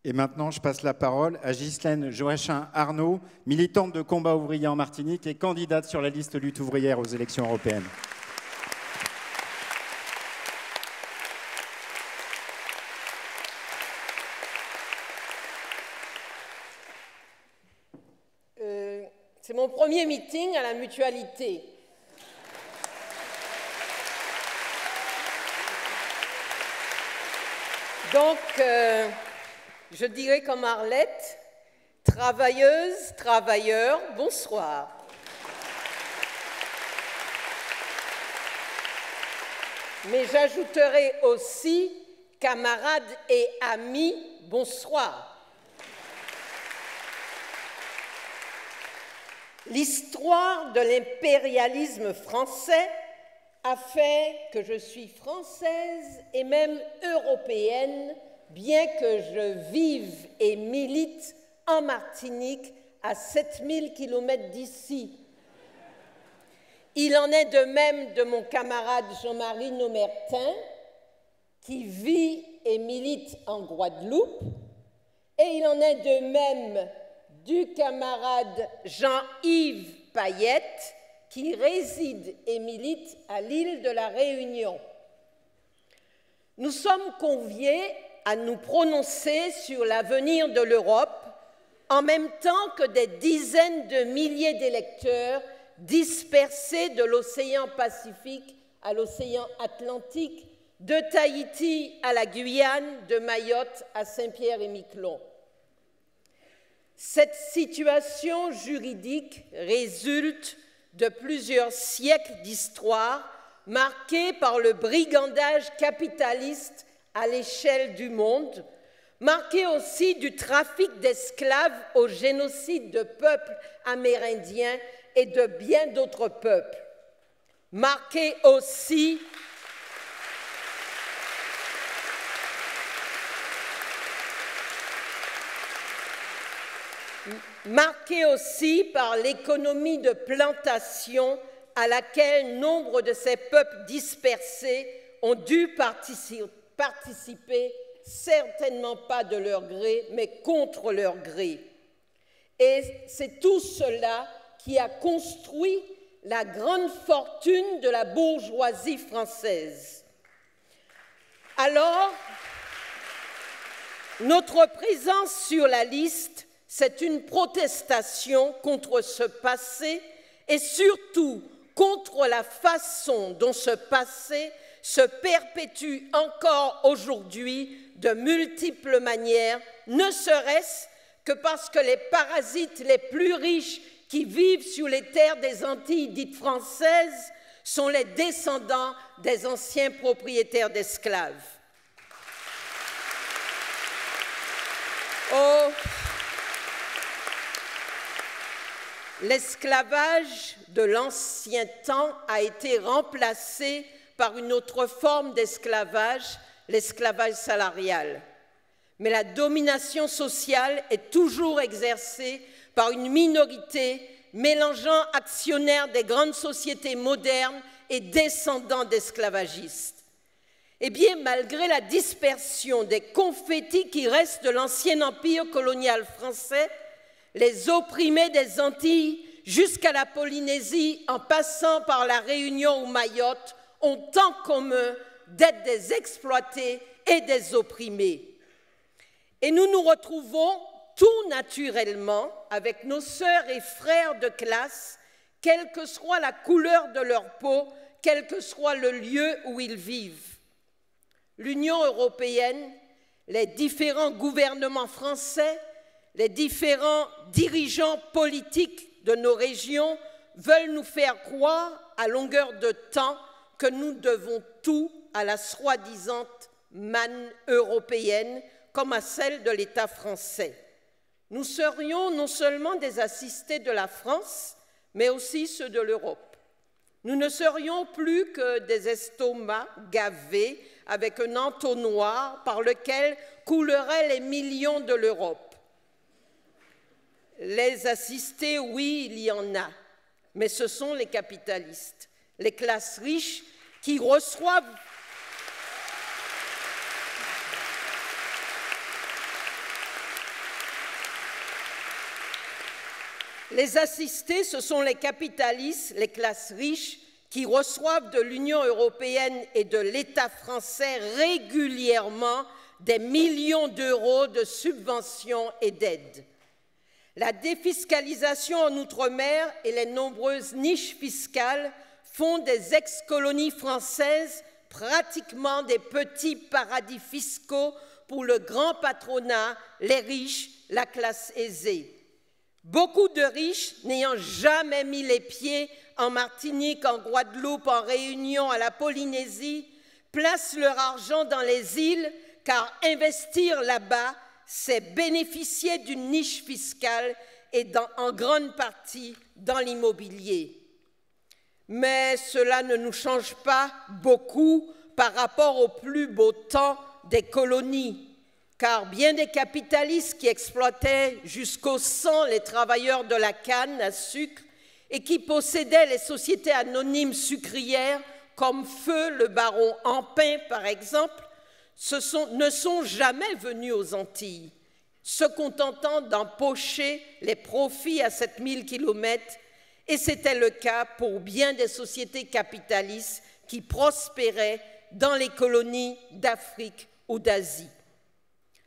Et maintenant, je passe la parole à Ghislaine Joachim-Arnaud, militante de combat ouvrier en Martinique et candidate sur la liste lutte ouvrière aux élections européennes. C'est mon premier meeting à la Mutualité. Donc, je dirais comme Arlette, travailleuses, travailleurs, bonsoir. Mais j'ajouterai aussi, camarades et amis, bonsoir. L'histoire de l'impérialisme français a fait que je suis française et même européenne, bien que je vive et milite en Martinique à 7000 km d'ici. Il en est de même de mon camarade Jean-Marie Nomertin, qui vit et milite en Guadeloupe, et il en est de même du camarade Jean-Yves Payette, qui réside et milite à l'île de la Réunion. Nous sommes conviés à nous prononcer sur l'avenir de l'Europe en même temps que des dizaines de milliers d'électeurs dispersés de l'océan Pacifique à l'océan Atlantique, de Tahiti à la Guyane, de Mayotte à Saint-Pierre-et-Miquelon. Cette situation juridique résulte de plusieurs siècles d'histoire marquée par le brigandage capitaliste à l'échelle du monde, marquée aussi du trafic d'esclaves au génocide de peuples amérindiens et de bien d'autres peuples, marquée aussi par l'économie de plantation à laquelle nombre de ces peuples dispersés ont dû participer, certainement pas de leur gré, mais contre leur gré. Et c'est tout cela qui a construit la grande fortune de la bourgeoisie française. Alors, notre présence sur la liste, c'est une protestation contre ce passé et surtout contre la façon dont ce passé se perpétue encore aujourd'hui de multiples manières, ne serait-ce que parce que les parasites les plus riches qui vivent sur les terres des Antilles dites françaises sont les descendants des anciens propriétaires d'esclaves. Oh, l'esclavage de l'ancien temps a été remplacé par une autre forme d'esclavage, l'esclavage salarial. Mais la domination sociale est toujours exercée par une minorité mélangeant actionnaires des grandes sociétés modernes et descendants d'esclavagistes. Eh bien, malgré la dispersion des confettis qui restent de l'ancien empire colonial français, les opprimés des Antilles jusqu'à la Polynésie, en passant par la Réunion ou Mayotte, ont en commun d'être des exploités et des opprimés. Et nous nous retrouvons tout naturellement avec nos sœurs et frères de classe, quelle que soit la couleur de leur peau, quel que soit le lieu où ils vivent. L'Union européenne, les différents gouvernements français, les différents dirigeants politiques de nos régions veulent nous faire croire à longueur de temps que nous devons tout à la soi-disant manne européenne comme à celle de l'État français. Nous serions non seulement des assistés de la France, mais aussi ceux de l'Europe. Nous ne serions plus que des estomacs gavés avec un entonnoir par lequel couleraient les millions de l'Europe. Les assistés, oui, il y en a, mais ce sont les capitalistes, les classes riches qui reçoivent Les assistés, ce sont les capitalistes, les classes riches, qui reçoivent de l'Union européenne et de l'État français régulièrement des millions d'euros de subventions et d'aides. La défiscalisation en Outre-mer et les nombreuses niches fiscales font des ex-colonies françaises pratiquement des petits paradis fiscaux pour le grand patronat, les riches, la classe aisée. Beaucoup de riches, n'ayant jamais mis les pieds en Martinique, en Guadeloupe, en Réunion, à la Polynésie, placent leur argent dans les îles, car investir là-bas, c'est bénéficier d'une niche fiscale et en grande partie dans l'immobilier. Mais cela ne nous change pas beaucoup par rapport au plus beau temps des colonies, car bien des capitalistes qui exploitaient jusqu'au sang les travailleurs de la canne à sucre et qui possédaient les sociétés anonymes sucrières comme Feu, le baron Ampin par exemple, ne sont jamais venus aux Antilles, se contentant d'empocher les profits à 7000 km, et c'était le cas pour bien des sociétés capitalistes qui prospéraient dans les colonies d'Afrique ou d'Asie.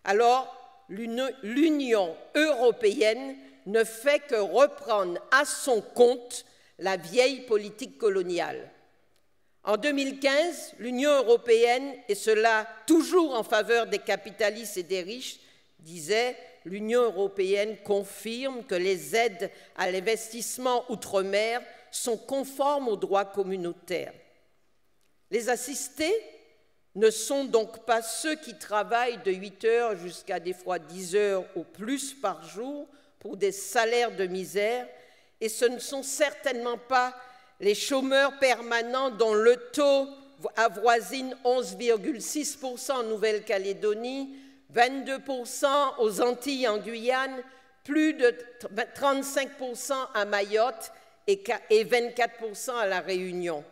Alors, l'Union européenne ne fait que reprendre à son compte la vieille politique coloniale. En 2015, l'Union européenne, et cela toujours en faveur des capitalistes et des riches, disait « L'Union européenne confirme que les aides à l'investissement outre-mer sont conformes au droit communautaire. » Les assistés ne sont donc pas ceux qui travaillent de 8 heures jusqu'à des fois 10 heures ou plus par jour pour des salaires de misère, et ce ne sont certainement pas les chômeurs permanents dont le taux avoisine 11,6% en Nouvelle-Calédonie, 22% aux Antilles en Guyane, plus de 35% à Mayotte et 24% à La Réunion.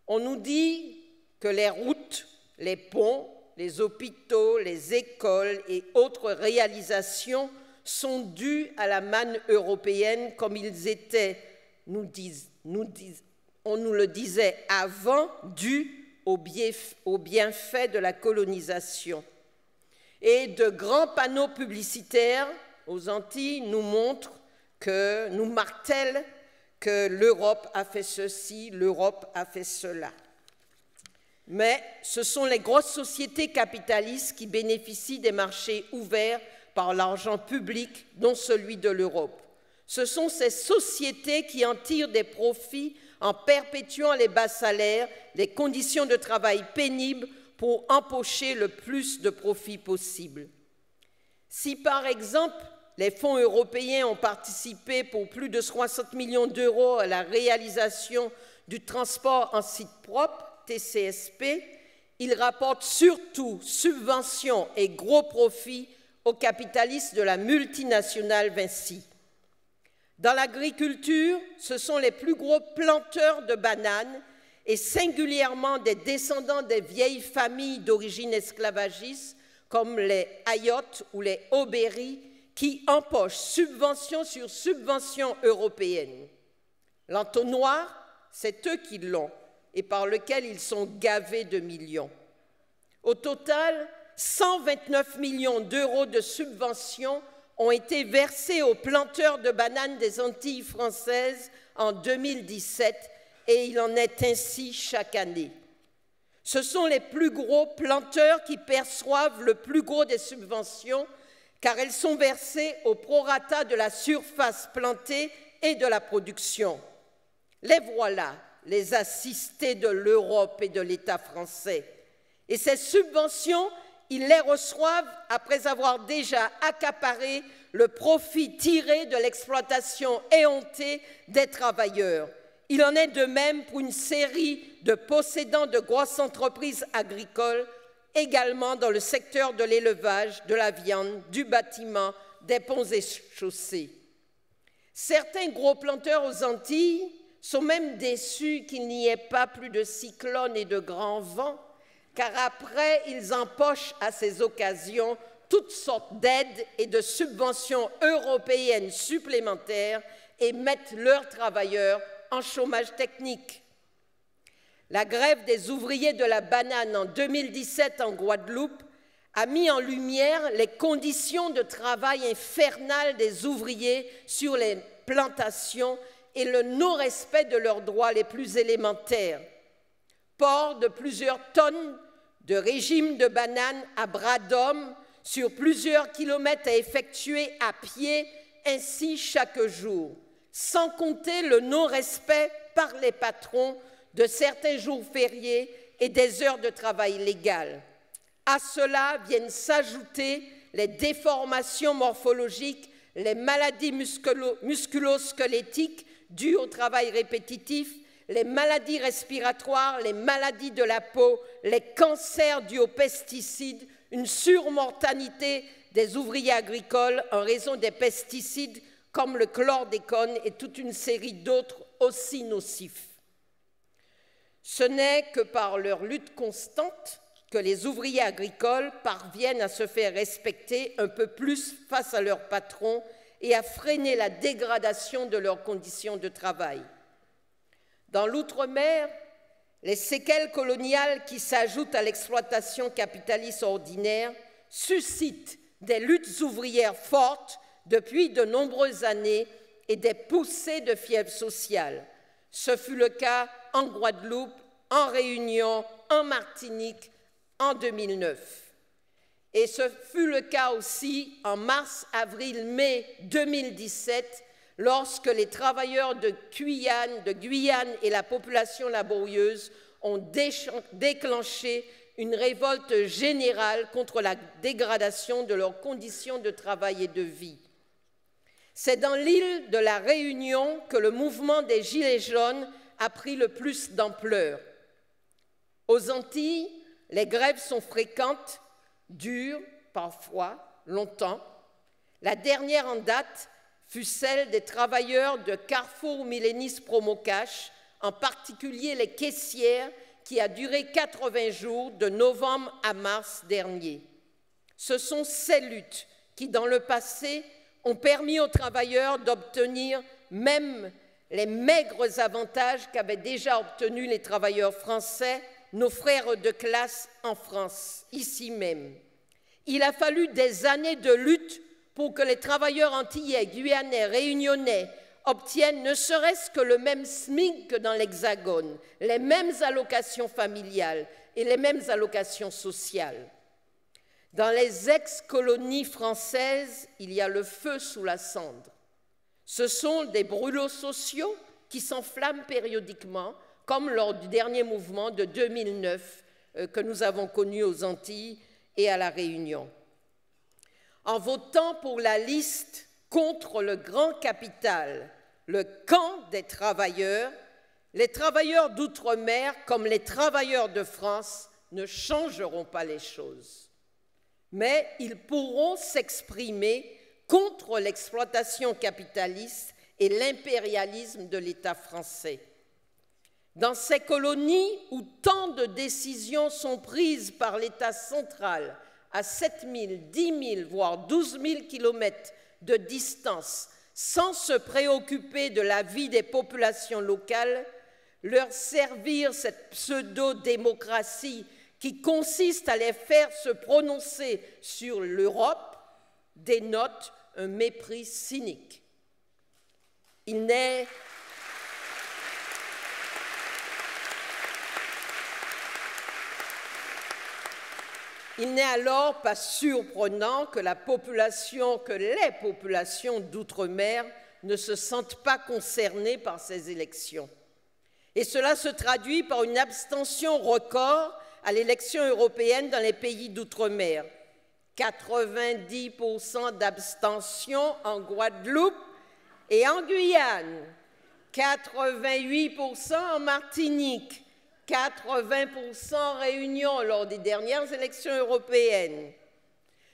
On nous dit que les routes, les ponts, les hôpitaux, les écoles et autres réalisations sont dus à la manne européenne comme ils étaient, on nous le disait avant, dus au bienfait de la colonisation. Et de grands panneaux publicitaires aux Antilles nous martèlent que l'Europe a fait ceci, l'Europe a fait cela. Mais ce sont les grosses sociétés capitalistes qui bénéficient des marchés ouverts par l'argent public, non celui de l'Europe. Ce sont ces sociétés qui en tirent des profits en perpétuant les bas salaires, les conditions de travail pénibles pour empocher le plus de profits possible. Si par exemple les fonds européens ont participé pour plus de 60 millions d'euros à la réalisation du transport en site propre, TCSP, ils rapportent surtout subventions et gros profits aux capitalistes de la multinationale Vinci. Dans l'agriculture, ce sont les plus gros planteurs de bananes et singulièrement des descendants des vieilles familles d'origine esclavagiste comme les Ayotte ou les Aubéry qui empochent subvention sur subvention européenne. L'entonnoir, c'est eux qui l'ont et par lequel ils sont gavés de millions. Au total, 129 millions d'euros de subventions ont été versés aux planteurs de bananes des Antilles françaises en 2017 et il en est ainsi chaque année. Ce sont les plus gros planteurs qui perçoivent le plus gros des subventions car elles sont versées au prorata de la surface plantée et de la production. Les voilà, les assistés de l'Europe et de l'État français. Et ces subventions, ils les reçoivent après avoir déjà accaparé le profit tiré de l'exploitation éhontée des travailleurs. Il en est de même pour une série de possédants de grosses entreprises agricoles, également dans le secteur de l'élevage, de la viande, du bâtiment, des ponts et chaussées. Certains gros planteurs aux Antilles sont même déçus qu'il n'y ait pas plus de cyclones et de grands vents, car après, ils empochent à ces occasions toutes sortes d'aides et de subventions européennes supplémentaires et mettent leurs travailleurs en chômage technique. La grève des ouvriers de la banane en 2017 en Guadeloupe a mis en lumière les conditions de travail infernales des ouvriers sur les plantations et le non-respect de leurs droits les plus élémentaires. Port de plusieurs tonnes de régime de bananes à bras d'homme sur plusieurs kilomètres à effectuer à pied, ainsi chaque jour, sans compter le non-respect par les patrons de certains jours fériés et des heures de travail légales. À cela viennent s'ajouter les déformations morphologiques, les maladies musculo-squelettiques dues au travail répétitif, les maladies respiratoires, les maladies de la peau, les cancers dus aux pesticides, une surmortalité des ouvriers agricoles en raison des pesticides comme le chlordécone et toute une série d'autres aussi nocifs. Ce n'est que par leur lutte constante que les ouvriers agricoles parviennent à se faire respecter un peu plus face à leurs patrons et à freiner la dégradation de leurs conditions de travail. Dans l'outre-mer, les séquelles coloniales qui s'ajoutent à l'exploitation capitaliste ordinaire suscitent des luttes ouvrières fortes depuis de nombreuses années et des poussées de fièvre sociale. Ce fut le cas en Guadeloupe, en Réunion, en Martinique, en 2009. Et ce fut le cas aussi en mars, avril, mai 2017, lorsque les travailleurs de Guyane et la population laborieuse ont déclenché une révolte générale contre la dégradation de leurs conditions de travail et de vie. C'est dans l'île de la Réunion que le mouvement des Gilets jaunes a pris le plus d'ampleur. Aux Antilles, les grèves sont fréquentes, durent parfois longtemps. La dernière en date fut celle des travailleurs de Carrefour Millénis Promocash, en particulier les caissières, qui a duré 80 jours de novembre à mars dernier. Ce sont ces luttes qui, dans le passé, ont permis aux travailleurs d'obtenir même les maigres avantages qu'avaient déjà obtenus les travailleurs français, nos frères de classe en France, ici même. Il a fallu des années de lutte pour que les travailleurs antillais, guyanais, réunionnais obtiennent ne serait-ce que le même SMIC que dans l'Hexagone, les mêmes allocations familiales et les mêmes allocations sociales. Dans les ex-colonies françaises, il y a le feu sous la cendre. Ce sont des brûlots sociaux qui s'enflamment périodiquement, comme lors du dernier mouvement de 2009 que nous avons connu aux Antilles et à La Réunion. En votant pour la liste contre le grand capital, le camp des travailleurs, les travailleurs d'outre-mer comme les travailleurs de France ne changeront pas les choses. Mais ils pourront s'exprimer contre l'exploitation capitaliste et l'impérialisme de l'État français. Dans ces colonies où tant de décisions sont prises par l'État central à 7 000, 10 000, voire 12 000 kilomètres de distance, sans se préoccuper de la vie des populations locales, leur servir cette pseudo-démocratie qui consiste à les faire se prononcer sur l'Europe dénote un mépris cynique. Il n'est alors pas surprenant que les populations d'outre-mer ne se sentent pas concernées par ces élections. Et cela se traduit par une abstention record à l'élection européenne dans les pays d'outre-mer. 90% d'abstention en Guadeloupe et en Guyane, 88% en Martinique, 80% en Réunion lors des dernières élections européennes.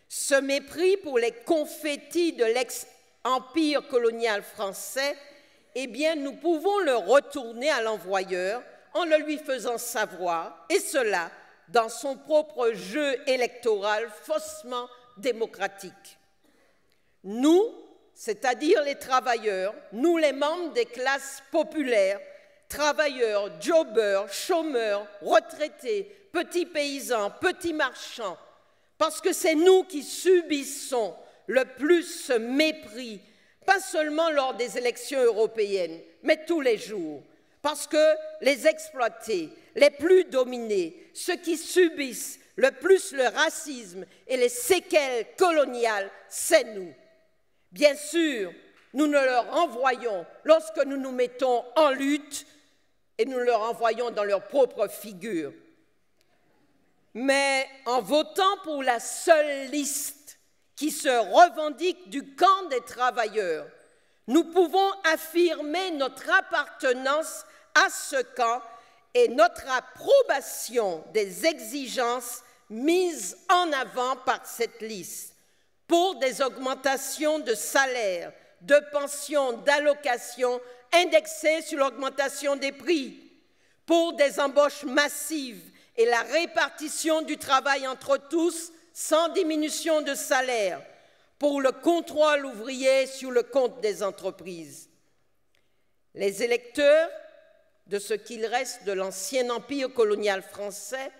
Ce mépris pour les confettis de l'ex-empire colonial français, eh bien, nous pouvons le retourner à l'envoyeur en le lui faisant savoir, et cela dans son propre jeu électoral faussement démocratique. Nous, c'est-à-dire les travailleurs, nous les membres des classes populaires, travailleurs, jobbers, chômeurs, retraités, petits paysans, petits marchands, parce que c'est nous qui subissons le plus ce mépris, pas seulement lors des élections européennes, mais tous les jours, parce que les exploités, les plus dominés, ceux qui subissent le plus le racisme et les séquelles coloniales, c'est nous. Bien sûr, nous ne leur envoyons lorsque nous nous mettons en lutte et nous leur envoyons dans leur propre figure. Mais en votant pour la seule liste qui se revendique du camp des travailleurs, nous pouvons affirmer notre appartenance à ce camp et notre approbation des exigences mises en avant par cette liste pour des augmentations de salaire, de pensions, d'allocations indexées sur l'augmentation des prix, pour des embauches massives et la répartition du travail entre tous sans diminution de salaire, pour le contrôle ouvrier sur le compte des entreprises. Les électeurs de ce qu'il reste de l'ancien empire colonial français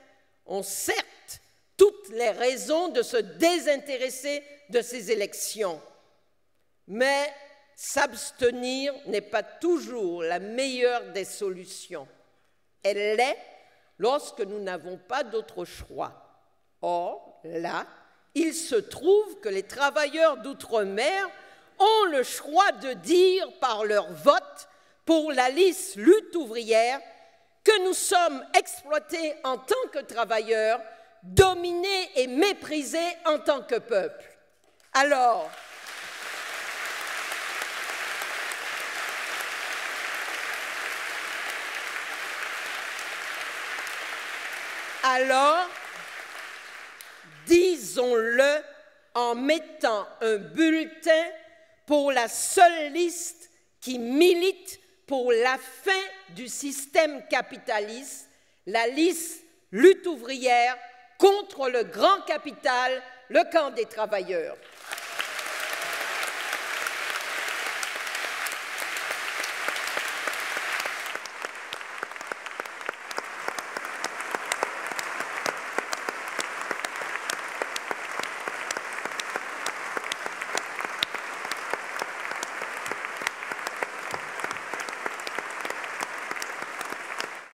ont certes toutes les raisons de se désintéresser de ces élections, mais s'abstenir n'est pas toujours la meilleure des solutions. Elle l'est lorsque nous n'avons pas d'autre choix. Or, là, il se trouve que les travailleurs d'outre-mer ont le choix de dire par leur vote pour la liste lutte ouvrière que nous sommes exploités en tant que travailleurs, dominés et méprisés en tant que peuple. Alors, disons-le en mettant un bulletin pour la seule liste qui milite pour la fin du système capitaliste, la liste lutte ouvrière contre le grand capital, le camp des travailleurs.